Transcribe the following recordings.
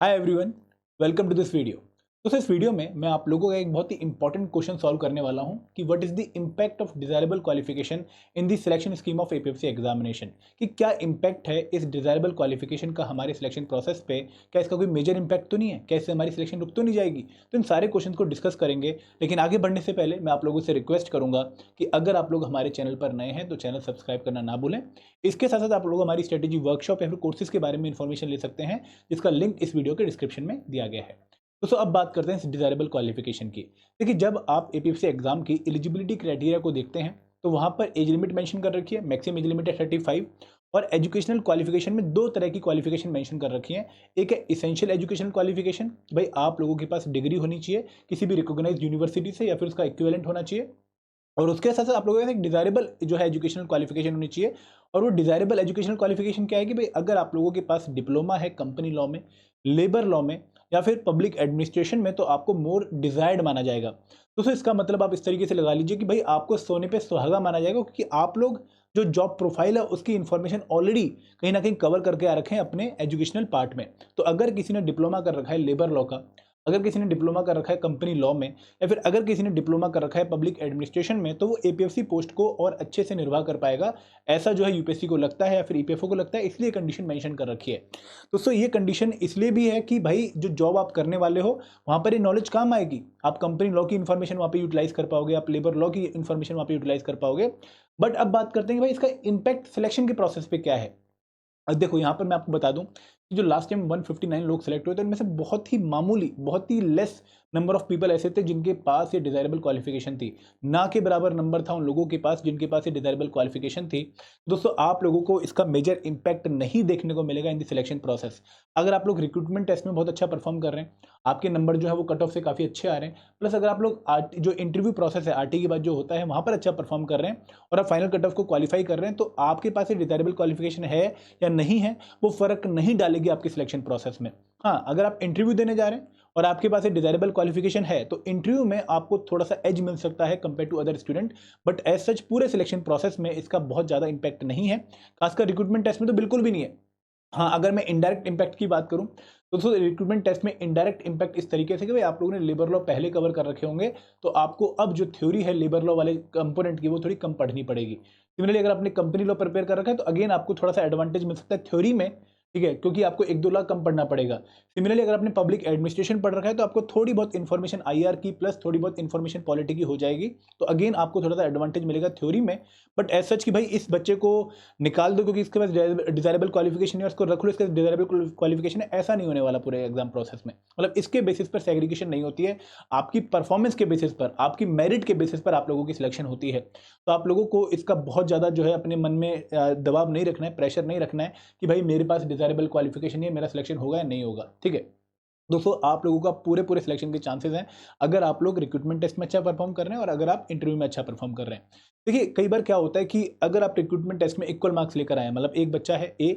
Hi everyone, welcome to this video. तो इस video में मैं आप लोगों का एक बहुत ही इंपॉर्टेंट क्वेश्चन सॉल्व करने वाला हूं कि what is the impact of desirable qualification in the selection scheme of APFC examination. कि क्या इम्पैक्ट है इस डिजायरेबल क्वालिफिकेशन का हमारे सिलेक्शन प्रोसेस पे, क्या इसका कोई मेजर इम्पैक्ट तो नहीं है, क्या इससे हमारी सिलेक्शन रुक तो नहीं जाएगी। तो इन सारे क्वेश्चन को डिस्कस करेंगे, लेकिन आगे बढ़ने से पहले मैं आप लोगों से रिक्वेस्ट करूंगा कि अगर आप लोग हमारे चैनल पर नए हैं तो चैनल सब्सक्राइब करना ना भूलें। इसके साथ साथ आप लोग हमारी स्ट्रेटेजी वर्कशॉप या फिर कोर्सेज के बारे में इंफॉर्मेशन ले सकते हैं, जिसका लिंक इस वीडियो के डिस्क्रिप्शन में दिया गया है। दोस्तों अब बात करते हैं इस डिजायरेबल क्वालिफिकेशन की। देखिए, जब आप एपीएफसी एग्जाम की एलिजिबिलिटी क्राइटेरिया को देखते हैं तो वहां पर एज लिमिट मेंशन कर रखी है, मैक्सिमम एज लिमिट है 35। और एजुकेशनल क्वालिफिकेशन में दो तरह की क्वालिफिकेशन मेंशन कर रखी है। एक है इसेंशियल एजुकेशनल क्वालिफिकेशन, भाई आप लोगों के पास डिग्री होनी चाहिए किसी भी रिकॉग्नाइज्ड यूनिवर्सिटी से या फिर उसका इक्विवेलेंट होना चाहिए। और उसके साथ साथ आप लोगों के पास एक डिजायरेबल जो है एजुकेशनल क्वालिफिकेशन होनी चाहिए। और वो डिजायरेबल एजुकेशनल क्वालिफिकेशन क्या है कि भाई अगर आप लोगों के पास डिप्लोमा है कंपनी लॉ में, लेबर लॉ में या फिर पब्लिक एडमिनिस्ट्रेशन में, तो आपको मोर डिजायर्ड माना जाएगा। तो इसका मतलब आप इस तरीके से लगा लीजिए कि भाई आपको सोने पे सुहागा माना जाएगा, क्योंकि आप लोग जो जॉब प्रोफाइल है उसकी इन्फॉर्मेशन ऑलरेडी कहीं ना कहीं कवर करके आ रखे हैं अपने एजुकेशनल पार्ट में। तो अगर किसी ने डिप्लोमा कर रखा है लेबर लॉ का, अगर किसी ने डिप्लोमा कर रखा है कंपनी लॉ में, या फिर अगर किसी ने डिप्लोमा कर रखा है पब्लिक एडमिनिस्ट्रेशन में, तो वो एपीएफसी पोस्ट को और अच्छे से निर्वाह कर पाएगा। ऐसा जो है यूपीएससी को लगता है या फिर ईपीएफओ को लगता है, इसलिए कंडीशन मेंशन कर रखी है। दोस्तों ये कंडीशन इसलिए भी है कि भाई जो जॉब आप करने वाले हो वहां पर ये नॉलेज काम आएगी। आप कंपनी लॉ की इन्फॉर्मेशन वहां पर यूटिलाइज कर पाओगे, आप लेबर लॉ की इन्फॉर्मेशन वहां पर यूटिलाइज कर पाओगे। बट अब बात करते हैं कि भाई इसका इम्पैक्ट सिलेक्शन के प्रोसेस पे क्या है। अब देखो यहाँ पर मैं आपको बता दूं कि जो लास्ट टाइम 159 लोग सेलेक्ट हुए थे उनमें से बहुत ही मामूली, बहुत ही लेस नंबर ऑफ पीपल ऐसे थे जिनके पास ये डिजायरेबल क्वालिफिकेशन थी। ना के बराबर नंबर था उन लोगों के पास जिनके पास ये डिजायरेबल क्वालिफिकेशन थी। दोस्तों आप लोगों को इसका मेजर इंपैक्ट नहीं देखने को मिलेगा इन द सिलेक्शन प्रोसेस। अगर आप लोग रिक्रूटमेंट टेस्ट में बहुत अच्छा परफॉर्म कर रहे हैं, आपके नंबर जो है वो कट ऑफ से काफी अच्छे आ रहे हैं, प्लस अगर आप लोग जो इंटरव्यू प्रोसेस है आरटी के बाद जो होता है वहां पर अच्छा परफॉर्म कर रहे हैं और आप फाइनल कट ऑफ को क्वालिफाई कर रहे हैं, तो आपके पास ये डिजायरेबल क्वालिफिकेशन है या नहीं है वो फर्क नहीं डालेगी आपके सिलेक्शन प्रोसेस में। हाँ, अगर आप इंटरव्यू देने जा रहे हैं और आपके पास एक डिजायरेबल क्वालिफिकेशन है तो इंटरव्यू में आपको थोड़ा सा एज मिल सकता है compare to other student, but as such पूरे सिलेक्शन प्रोसेस में इसका बहुत ज्यादा इंपैक्ट नहीं है। खासकर रिक्रूटमेंट टेस्ट में तो बिल्कुल भी नहीं है। हाँ, अगर मैं इनडायरेक्ट इंपैक्ट की बात करूं तो दोस्तों रिक्रूटमेंट टेस्ट में इनडायरेक्ट इंपैक्ट इस तरीके से कि भाई आप लोगों ने लेबर लॉ पहले कवर कर रखे होंगे, तो आपको अब जो थ्योरी है लेबर लॉ वाले कंपोनेंट की वो थोड़ी कम पढ़नी पड़ेगी। सिमिलरली अगर आपने कंपनी लॉ प्रिपेयर कर रखा है तो अगेन आपको थोड़ा सा एडवांटेज मिल सकता है थ्योरी में, ठीक है, क्योंकि आपको 1-2 लाख कम पढ़ना पड़ेगा। सिमिलरली अगर आपने पब्लिक एडमिनिस्ट्रेशन पढ़ रखा है तो आपको थोड़ी बहुत इन्फॉर्मेशन आईआर की प्लस थोड़ी बहुत इन्फॉर्मेशन पॉलिटी की हो जाएगी, तो अगेन आपको थोड़ा सा एडवांटेज मिलेगा थ्योरी में। बट एज सच कि भाई इस बच्चे को निकाल दो क्योंकि इसके पास डिजायरेबल क्वालिफिकेशन है, उसको रख लो इसके डिजायरेबल क्वालिफिकेशन है, ऐसा नहीं होने वाला पूरे एग्जाम प्रोसेस में। मतलब इसके बेसिस पर सेग्रीगेशन नहीं होती है, आपकी परफॉर्मेंस के बेसिस पर, आपकी मेरिट के बेसिस पर आप लोगों की सिलेक्शन होती है। तो आप लोगों को इसका बहुत ज़्यादा जो है अपने मन में दबाव नहीं रखना है, प्रेशर नहीं रखना है कि भाई मेरे पास डिजायरेबल क्वालिफिकेशन नहीं है, मेरा सिलेक्शन होगा या नहीं होगा। ठीक है दोस्तों, आप लोगों का पूरे पूरे सिलेक्शन के चांसेस हैं अगर आप लोग रिक्रूटमेंट टेस्ट में अच्छा परफॉर्म कर रहे हैं और अगर आप इंटरव्यू में अच्छा परफॉर्म कर रहे हैं। देखिए कई बार क्या होता है कि अगर आप रिक्रूटमेंट टेस्ट में इक्वल मार्क्स लेकर आए, मतलब एक बच्चा है ए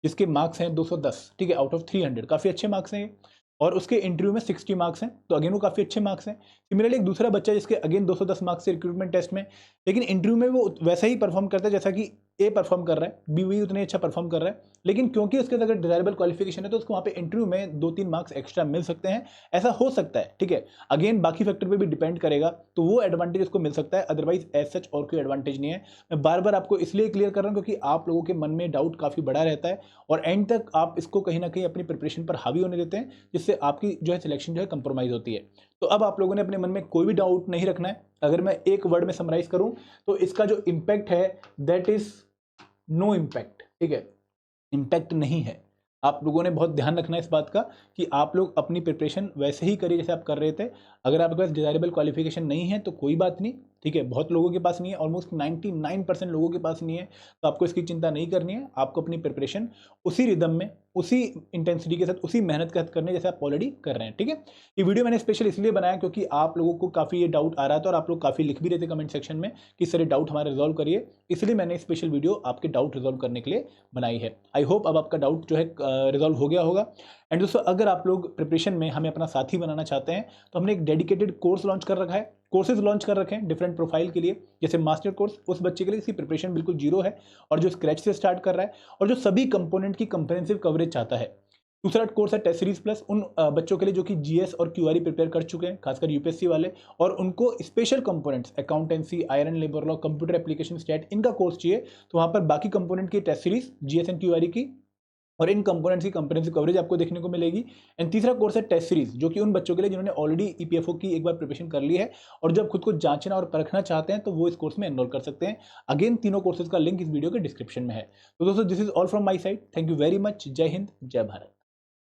जिसके मार्क्स हैं 210, ठीक है, आउट ऑफ 300, काफ़ी अच्छे मार्क्स हैं ये, और उसके इंटरव्यू में 60 मार्क्स हैं, तो अगेन वो काफ़ी अच्छे मार्क्स हैं। सिमिलरली एक दूसरा बच्चा जिसके अगेन 210 मार्क्स से रिक्रूटमेंट टेस्ट में, लेकिन इंटरव्यू में वो वैसा ही परफॉर्म करता है जैसा कि ए परफॉर्म कर रहा है, बी भी उतने अच्छा परफॉर्म कर रहा है, लेकिन क्योंकि उसके अगर डिजायरेबल क्वालिफिकेशन है तो उसको वहाँ पे इंटरव्यू में 2-3 मार्क्स एक्स्ट्रा मिल सकते हैं। ऐसा हो सकता है, ठीक है, अगेन बाकी फैक्टर पे भी डिपेंड करेगा, तो वो एडवांटेज उसको मिल सकता है, अदरवाइज एज सच और कोई एडवांटेज नहीं है। मैं बार बार आपको इसलिए क्लियर कर रहा हूँ क्योंकि आप लोगों के मन में डाउट काफ़ी बड़ा रहता है और एंड तक आप इसको कहीं ना कहीं अपनी प्रिपरेशन पर हावी होने देते हैं, जिससे आपकी जो है सिलेक्शन जो है कंप्रोमाइज होती है। तो अब आप लोगों ने अपने मन में कोई भी डाउट नहीं रखना है। अगर मैं एक वर्ड में समराइज करूं तो इसका जो इम्पैक्ट है दैट इज नो इम्पैक्ट। ठीक है, इम्पैक्ट नहीं है। आप लोगों ने बहुत ध्यान रखना है इस बात का कि आप लोग अपनी प्रिपरेशन वैसे ही करिए जैसे आप कर रहे थे। अगर आपके पास डिजायरेबल क्वालिफिकेशन नहीं है तो कोई बात नहीं, ठीक है, बहुत लोगों के पास नहीं है, ऑलमोस्ट 99% लोगों के पास नहीं है, तो आपको इसकी चिंता नहीं करनी है। आपको अपनी प्रिपरेशन उसी रिदम में, उसी इंटेंसिटी के साथ, उसी मेहनत के साथ करनी है जैसे आप ऑलरेडी कर रहे हैं। ठीक है, ये वीडियो मैंने स्पेशल इसलिए बनाया क्योंकि आप लोगों को काफ़ी ये डाउट आ रहा था और आप लोग काफ़ी लिख भी रहे थे कमेंट सेक्शन में कि सर ये डाउट हमारे रिजॉल्व करिए, इसलिए मैंने स्पेशल वीडियो आपके डाउट रिजॉल्व करने के लिए बनाई है। आई होप अब आपका डाउट जो है रिजॉल्व हो गया होगा। एंड दोस्तों अगर आप लोग प्रिपरेशन में हमें अपना साथी बनाना चाहते हैं तो हमने एक डेडिकेटेड कोर्स लॉन्च कर रखा है, कोर्सेज लॉन्च कर रखे हैं डिफरेंट प्रोफाइल के लिए। जैसे मास्टर कोर्स उस बच्चे के लिए जिसकी प्रिपरेशन बिल्कुल जीरो है और जो स्क्रैच से स्टार्ट कर रहा है और जो सभी कंपोनेंट की कंप्रेहेंसिव कवरेज चाहता है। दूसरा कोर्स है टेस्ट सीरीज प्लस, उन बच्चों के लिए जो कि जीएस और क्यूआरई प्रिपेयर कर चुके हैं, खासकर यूपीएससी वाले, और उनको स्पेशल कंपोनेंट्स अकाउंटेंसी, आयरन labour law, computer application stat, इनका कोर्स चाहिए, तो वहाँ पर बाकी कंपोनेंट की test series GS and QRE की और इन कंपोनेंट्स की कंप्रेहेंसिव कवरेज आपको देखने को मिलेगी। एंड तीसरा कोर्स है टेस्ट सीरीज, जो कि उन बच्चों के लिए जिन्होंने ऑलरेडी ईपीएफओ की एक बार प्रिपरेशन कर ली है और जब खुद को जांचना और परखना चाहते हैं तो वो इस कोर्स में एनरोल कर सकते हैं। अगेन तीनों कोर्सेज का लिंक इस वीडियो के डिस्क्रिप्शन में है। तो दोस्तों, this is all from my side. Thank you very much. जय हिंद, जय भारत।